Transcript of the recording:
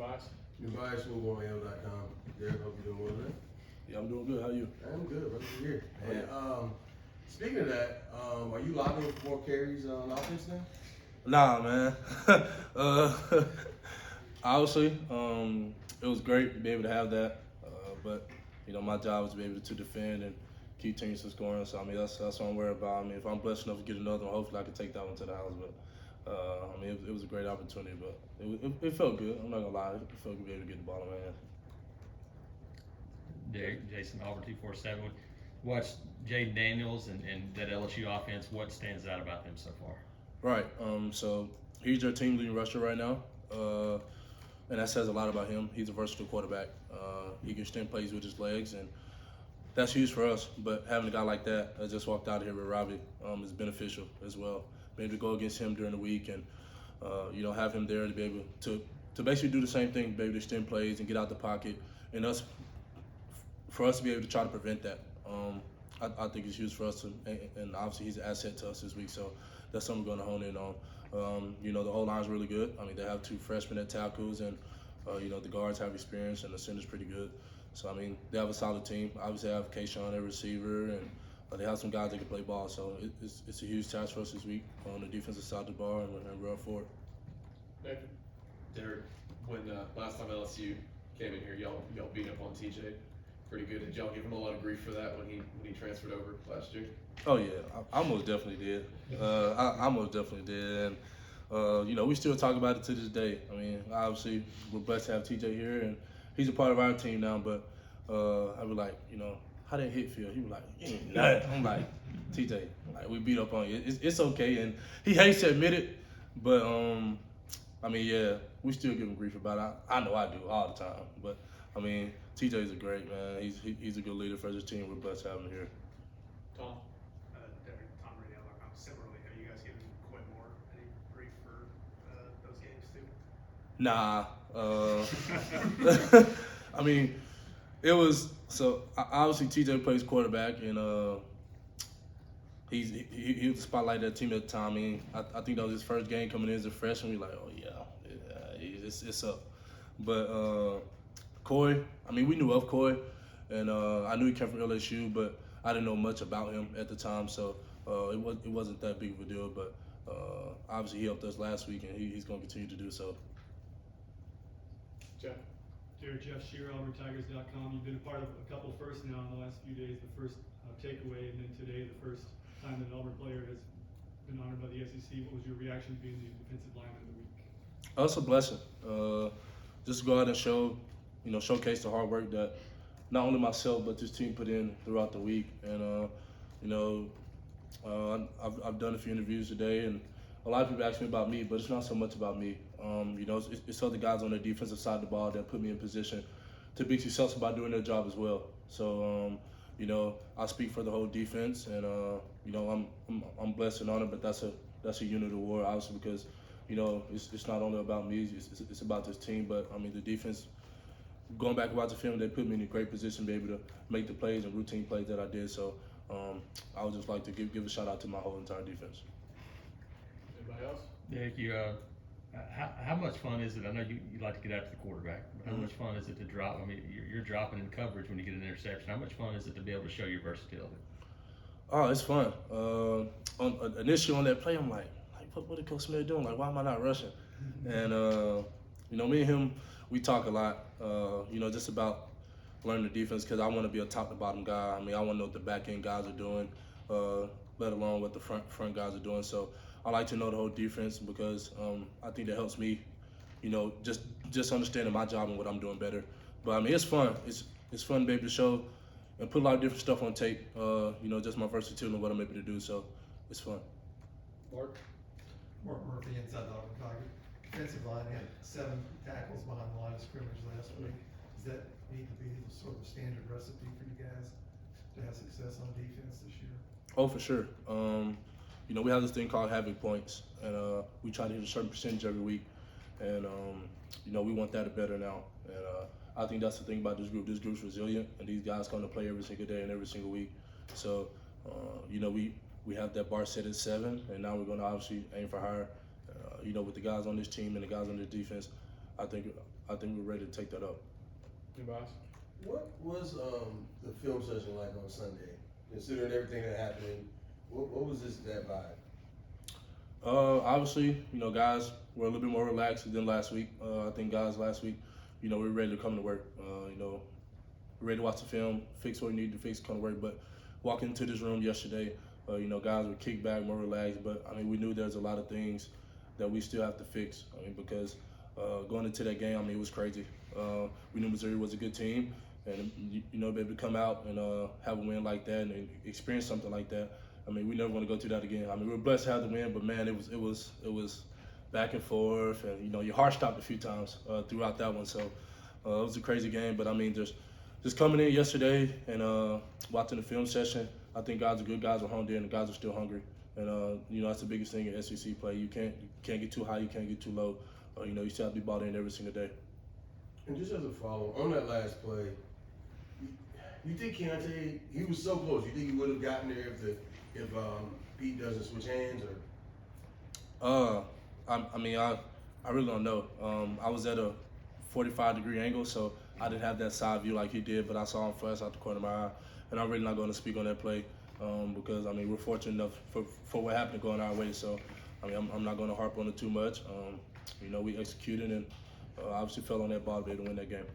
Bias? New Bias, SwingOnMail.com. Derick, hope you're doing well today. Yeah, I'm doing good. How you? I'm good, brother. We're here. And speaking of that, are you lobbing for more carries on offense now? Nah, man. Obviously, it was great to be able to have that, but my job is to be able to defend and keep teams from scoring. So I mean, that's what I'm worried about. I mean, if I'm blessed enough to get another one, hopefully I can take that one to the house. But I mean, it was a great opportunity, but it felt good. I'm not gonna lie, it felt good to be able to get the ball in my hand. Derek, Jason, Auburn 247. Watched Jaden Daniels and that LSU offense. What stands out about them so far? Right. So he's their team leading rusher right now, and that says a lot about him. He's a versatile quarterback. He can extend plays with his legs, and that's huge for us. But having a guy like that, I just walked out of here with Robbie, is beneficial as well. Maybe to go against him during the week and have him there to be able to basically do the same thing, be able to extend plays and get out the pocket, and for us to be able to try to prevent that. I think it's huge for us, and obviously he's an asset to us this week, so that's something we're going to hone in on. The whole line's really good. I mean, they have 2 freshmen at tackles, and the guards have experience, and the center's pretty good. So I mean, they have a solid team. Obviously, they have Kayshawn at receiver, and they have some guys that can play ball. So it's a huge task for us this week on the defensive side of the ball, and we're up for it. Thank you. Derek, when last time LSU came in here, y'all beat up on TJ pretty good. Did y'all give him a lot of grief for that when he transferred over last year? Oh yeah, I most definitely did. I most definitely did, and we still talk about it to this day. I mean, obviously we're blessed to have TJ here, and he's a part of our team now. But I was like, how that hit feel? He was like, you ain't nothing. I'm like, TJ, like we beat up on you. It's okay, and he hates to admit it, but I mean, yeah, we still give him grief about it. I know I do all the time, but I mean, TJ's a great man. He's a good leader for this team. We're blessed to have him here. Tom? Derek, Tom Radiel. Similarly, have you guys given Quinn Moore any grief for those games too? Nah. I mean, it was so obviously TJ plays quarterback, and he was the spotlight of that team at the time. I mean, I think that was his first game coming in as a freshman. We like, oh yeah, it's up. But Coy, I mean, we knew of Coy, and I knew he came from LSU, but I didn't know much about him at the time, so it wasn't that big of a deal. But obviously, he helped us last week, and he's going to continue to do so. Jeff? Jeff Shearer, AuburnTigers.com. You've been a part of a couple firsts now in the last few days. The first takeaway, and then today, the first time that an Auburn player has been honored by the SEC. What was your reaction being the defensive lineman of the week? Oh, it's a blessing. Just to go out and showcase the hard work that not only myself but this team put in throughout the week. And I've done a few interviews today, and a lot of people ask me about me, but it's not so much about me. It's other guys on the defensive side of the ball that put me in position to be successful by doing their job as well. So I speak for the whole defense, and I'm blessed and honored, but that's a unit award, obviously, because it's not only about me, it's about this team. But I mean, the defense, going back and watching film, they put me in a great position to be able to make the plays and routine plays that I did. So I would just like to give a shout out to my whole entire defense. Anybody else? Derek, how much fun is it? I know you like to get after the quarterback, but how much fun is it to drop? I mean, you're dropping in coverage when you get an interception. How much fun is it to be able to show your versatility? Oh, it's fun. Initially on that play, I'm like, what is Coach Smith doing? Like, why am I not rushing? And me and him, we talk a lot. Just about learning the defense, because I want to be a top to bottom guy. I mean, I want to know what the back end guys are doing, let alone what the front guys are doing. So I like to know the whole defense, because I think that helps me, just understanding my job and what I'm doing better. But I mean, it's fun. It's fun to be able to show and put a lot of different stuff on tape. Just my versatility and what I'm able to do. So it's fun. Mark? Mark Murphy, inside the Auburn Tiger. Defensive line had 7 tackles behind the line of scrimmage last week. Does that need to be the sort of standard recipe for you guys to have success on defense this year? Oh, for sure. We have this thing called havoc points, and we try to hit a certain percentage every week, and we want that to better now. And I think that's the thing about this group. This group's resilient, and these guys come to play every single day and every single week. So, we have that bar set at 7, and now we're going to obviously aim for higher. With the guys on this team and the guys on this defense, I think I think we're ready to take that up. Anybody else? What was the film session like on Sunday? Considering everything that happened, what was that vibe? Obviously, guys were a little bit more relaxed than last week. I think guys last week, we were ready to come to work. We're ready to watch the film, fix what we need to fix, come to work. But walking into this room yesterday, guys were kicked back, more relaxed. But we knew there's a lot of things that we still have to fix. Because going into that game, it was crazy. We knew Missouri was a good team, and be able to come out and have a win like that and experience something like that. We never want to go through that again. We're blessed to have the win, but man, it was back and forth, and your heart stopped a few times throughout that one. So it was a crazy game, but just coming in yesterday and watching the film session, I think guys are good. Guys are honed in, and guys are still hungry. And that's the biggest thing in SEC play. You can't get too high, you can't get too low. You still have to be bought in every single day. And just as a follow on that last play, you think Keontae, he was so close. You think he would have gotten there if Pete doesn't switch hands, or? I really don't know. I was at a 45-degree angle, so I didn't have that side view like he did, but I saw him flash out the corner of my eye, and I'm really not going to speak on that play because we're fortunate enough for what happened going our way. So I'm not going to harp on it too much. We executed and obviously fell on that ball to win that game.